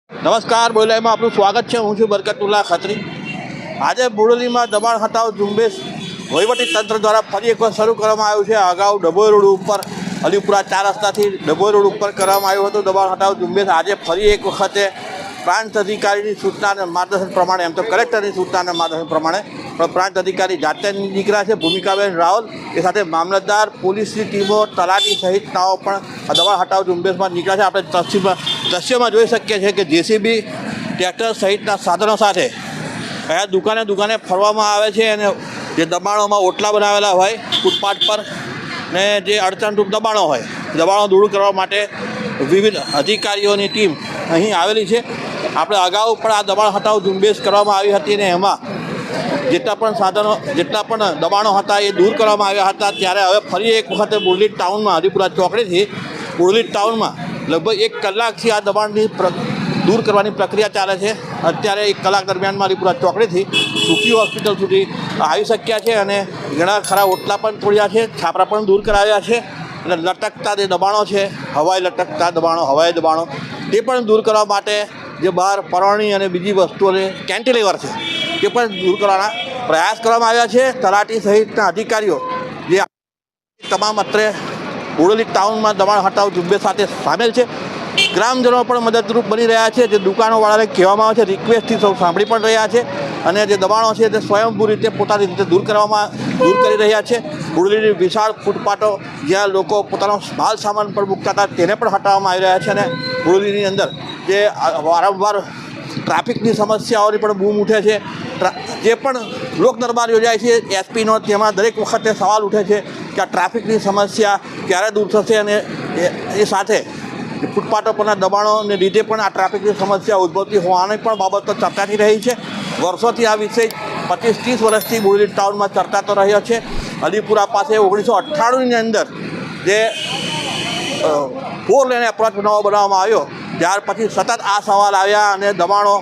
નમસ્કાર, બોલાઈમાં આપનું સ્વાગત છે। હું છું બરકતુલ્લા ખત્રી। આજે બોડેલીમાં દબાણ હટાવ ઝુંબેશ વહીવટી તંત્ર દ્વારા ફરી એકવાર શરૂ કરવામાં આવ્યું છે। અગાઉ ડભોઈ રોડ ઉપર અલીપુરા 4 રસ્તાથી ડભોઈ રોડ ઉપર કરવામાં આવ્યું હતું દબાણ હટાવ ઝુંબેશ। આજે ફરી એક વખતે પ્રાંત અધિકારીની સૂચના અને માર્ગદર્શન પ્રમાણે, એમ તો કલેક્ટરની સૂચના અને માર્ગદર્શન પ્રમાણે પણ પ્રાંત અધિકારી જાતે નીકળ્યા છે, ભૂમિકાબેન રાવલ, એ સાથે મામલતદાર, પોલીસની ટીમો, તલાટી સહિતનાઓ પણ આ દબાણ હટાવ ઝુંબેશમાં નીકળ્યા છે। આપણે દ્રશ્યમાં જોઈ શકીએ છીએ કે જેસીબી, ટ્રેક્ટર સહિતના સાધનો સાથે અહીંયા દુકાને ફરવામાં આવે છે અને જે દબાણોમાં ઓટલા બનાવેલા હોય ફૂટપાથ પર ને જે અડચણરૂપ દબાણો હોય, દબાણો દૂર કરવા માટે વિવિધ અધિકારીઓની ટીમ અહીં આવેલી છે। આપણે અગાઉ પણ આ દબાણ હટાવ ઝુંબેશ કરવામાં આવી હતી અને એમાં જેટલા પણ દબાણો હતા એ દૂર કરવામાં આવ્યા હતા। ત્યારે હવે ફરી એક વખતે બોડેલી ટાઉનમાં, હરિપુરા ચોકડીથી બોડેલી ટાઉનમાં લગભગ 1 કલાકથી આ દબાણની દૂર કરવાની પ્રક્રિયા ચાલે છે। અત્યારે 1 કલાક દરમિયાનમાં હરિપુરા ચોકડીથી સુખી હોસ્પિટલ સુધી આવી શક્યા છે અને ઘણા ખરા ઓટલા પણ તોડ્યા છે, છાપરા પણ દૂર કરાવ્યા છે અને લટકતા જે દબાણો છે, હવાઈ દબાણો તે પણ દૂર કરવા માટે જે બહાર પરવણી અને બીજી વસ્તુઓને કેન્ટિલેવર છે તે પણ દૂર કરવાના પ્રયાસ કરવામાં આવ્યા છે। તલાટી સહિતના અધિકારીઓ જે તમામ અત્રે બોડેલી ટાઉનમાં દબાણ હટાવ ઝુંબેશ સાથે સામેલ છે। ગ્રામજનો પણ મદદરૂપ બની રહ્યા છે। જે દુકાનોવાળાને કહેવામાં આવે છે, રિક્વેસ્ટથી સૌ સાંભળી પણ રહ્યા છે અને જે દબાણો છે તે સ્વયંભૂ રીતે પોતાની રીતે દૂર કરી રહ્યા છે। બોડેલીની વિશાળ ફૂટપાથો જ્યાં લોકો પોતાનો માલ સામાન પણ મૂકતા હતા તેને પણ હટાવવામાં આવી રહ્યા છે અને બોડેલીની અંદર જે વારંવાર ટ્રાફિકની સમસ્યાઓની પણ બૂમ ઉઠે છે। જે પણ લોક દરબાર યોજાય છે એસપીનો, તેમાં દરેક વખતે સવાલ ઉઠે છે કે આ ટ્રાફિકની સમસ્યા ક્યારે દૂર થશે અને એ સાથે ફૂટપાથો પરના દબાણોને લીધે પણ આ ટ્રાફિકની સમસ્યા ઉદ્ભવતી હોવાની પણ બાબતો ચર્ચાતી રહી છે। વર્ષોથી આ વિષય 25-30 વર્ષથી બોડેલી ટાઉનમાં ચર્ચાતો રહ્યો છે। અલીપુરા પાસે 1998ની અંદર જે 4 લેન એપ્રોચ નવો બનાવવામાં આવ્યો, ત્યાર પછી સતત આ સવાલ આવ્યા અને દબાણો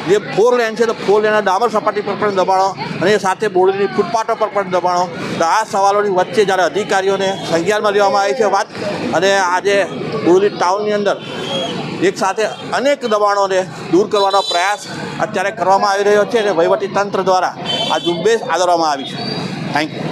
જે 4 લેન છે તો 4 લેનના ડામર સપાટી પર પણ દબાણો અને એ સાથે બોડેલીની ફૂટપાથો પર પણ દબાણો। તો આ સવાલોની વચ્ચે જ્યારે અધિકારીઓને સંજ્ઞાનમાં લેવામાં આવી છે વાત, અને આજે બોડેલી ટાઉનની અંદર એક સાથે અનેક દબાણોને દૂર કરવાનો પ્રયાસ અત્યારે કરવામાં આવી રહ્યો છે અને વહીવટી તંત્ર દ્વારા આ ઝુંબેશ આદરવામાં આવી છે। Thank you.